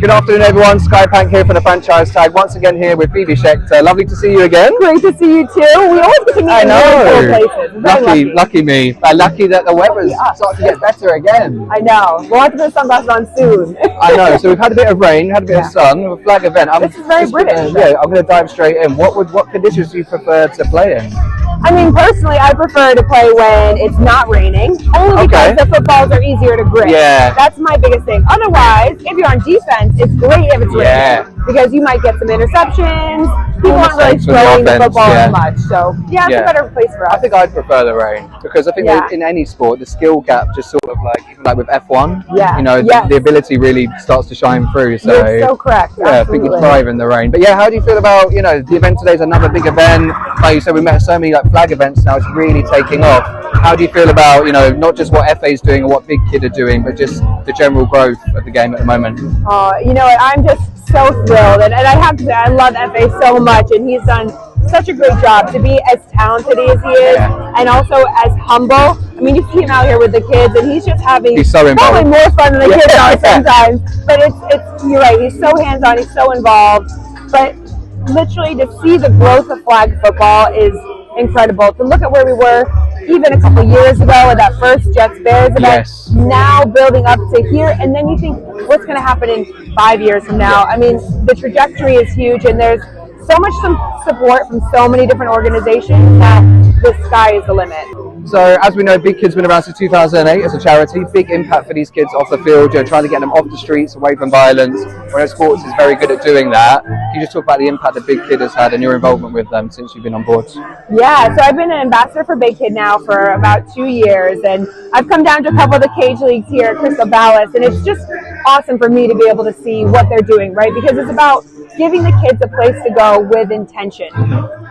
Good afternoon, everyone. Skye here for the franchise tag. Once again here with Phoebe Schecter. Lovely to see you again. Great to see you too. We always get to meet in really cool places. Lucky me. Lucky that the weather's starting to get better again. I know. We'll have to put sunglasses on soon. I know. So we've had a bit of rain, had a bit of sun, a flag event. This is very British. I'm going to dive straight in. What conditions do you prefer to play in? I mean, personally, I prefer to play when it's not raining, only because the footballs are easier to grip. Yeah. That's my biggest thing. Otherwise, if you're on defense, it's great if it's raining, because you might get some interceptions. People aren't really throwing the football as much. So, it's a better place for us. I think I'd prefer the rain, because I think in any sport, the skill gap just sort of even like with F1, the ability really starts to shine through. So, you're so correct. I think you thrive in the rain. But how do you feel about, the event today is another big event. Like you said, we met so many flag events now, it's really taking off. How do you feel about, not just what FA is doing or what Big Kid are doing, but just the general growth of the game at the moment? I'm just so thrilled, and I have to say, I love FA so much, and he's done such a great job to be as talented as he is, and also as humble. I mean, you see him out here with the kids, and he's just having probably more fun than the kids are sometimes. But you're right, he's so hands-on, he's so involved. But literally, to see the growth of flag football is incredible. To look at where we were even a couple years ago with that first Jets-Bears event, now building up to here, and then you think, what's going to happen in 5 years from now? I mean, the trajectory is huge, and there's so much support from so many different organizations that the sky is the limit. So, as we know, Big Kid's been around since 2008 as a charity. Big impact for these kids off the field, trying to get them off the streets, away from violence. Whereas sports is very good at doing that. Can you just talk about the impact that Big Kid has had and your involvement with them since you've been on board? Yeah, so I've been an ambassador for Big Kid now for about 2 years, and I've come down to a couple of the cage leagues here at Crystal Palace, and it's just awesome for me to be able to see what they're doing, right? Because it's about giving the kids a place to go with intention.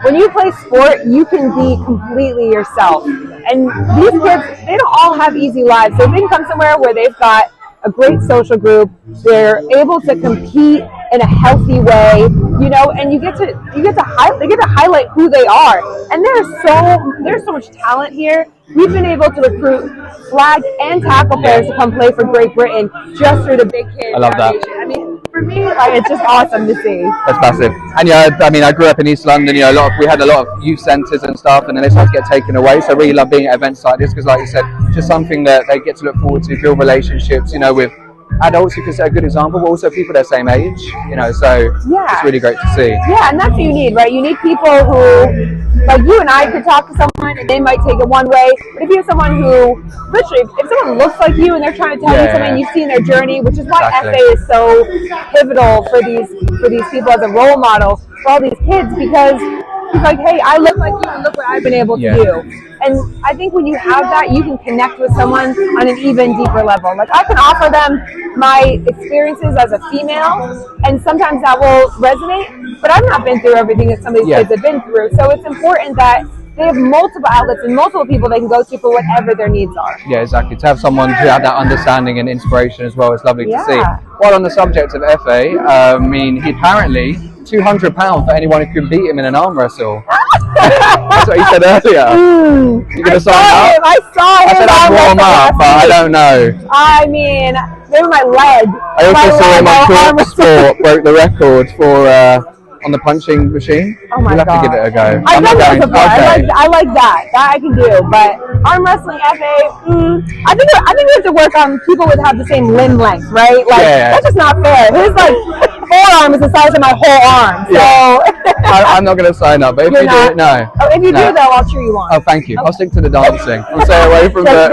When you play sport, you can be completely yourself. And these kids, they don't all have easy lives. So they can come somewhere where they've got a great social group, they're able to compete in a healthy way, and they get to highlight who they are. And there's so much talent here. We've been able to recruit flag and tackle players to come play for Great Britain just through the Big Kid Foundation. I mean, for me, it's just awesome to see. That's massive. And I grew up in East London. We had a lot of youth centres and stuff, and then they started to get taken away. So I really love being at events like this because, like you said, just something that they get to look forward to, build relationships, with adults who can set a good example, but also people their same age, so it's really great to see. Yeah, and that's what you need, right? You need people who, like you and I could talk to someone and they might take it one way, but if you have someone who, literally, if someone looks like you and they're trying to tell you something, you've seen their journey, which is why FA is so pivotal for these people as a role model for all these kids, because he's like, hey, I look like you and look what I've been able to do. And I think when you have that, you can connect with someone on an even deeper level. Like, I can offer them my experiences as a female, and sometimes that will resonate, but I've not been through everything that some of these kids have been through. So it's important that they have multiple outlets and multiple people they can go to for whatever their needs are. Yeah, exactly. To have someone who had that understanding and inspiration as well is lovely to see. While on the subject of FA, he apparently £200 for anyone who can beat him in an arm wrestle. That's what he said earlier. You're going to sign up? I saw him. I said I'd warm up, but I don't know. I mean, maybe my leg. I also saw him on Court Sport broke the record for on the punching machine. Oh my God. You'll have to give it a go. I've done that before. I like that. That I can do. But arm wrestling, FA, I think we have to work on people that have the same limb length, right? Like, that's just not fair. His forearm is the size of my whole arm. So I'm not going to sign up, but if you do it, no. Oh, if you do, though, I'll cheer you on. Oh, thank you. I'll stick to the dancing. I'll stay away from Well,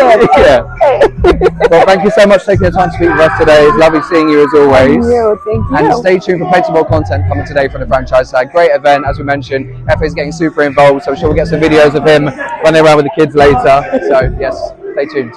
thank you so much for taking the time to speak with us today. It's lovely seeing you as always. Thank you. And stay tuned for plenty more content coming today from the franchise side. Great event, as we mentioned. Efe is getting super involved, so I'm sure we'll get some videos of him running around with the kids later. So, yes, stay tuned.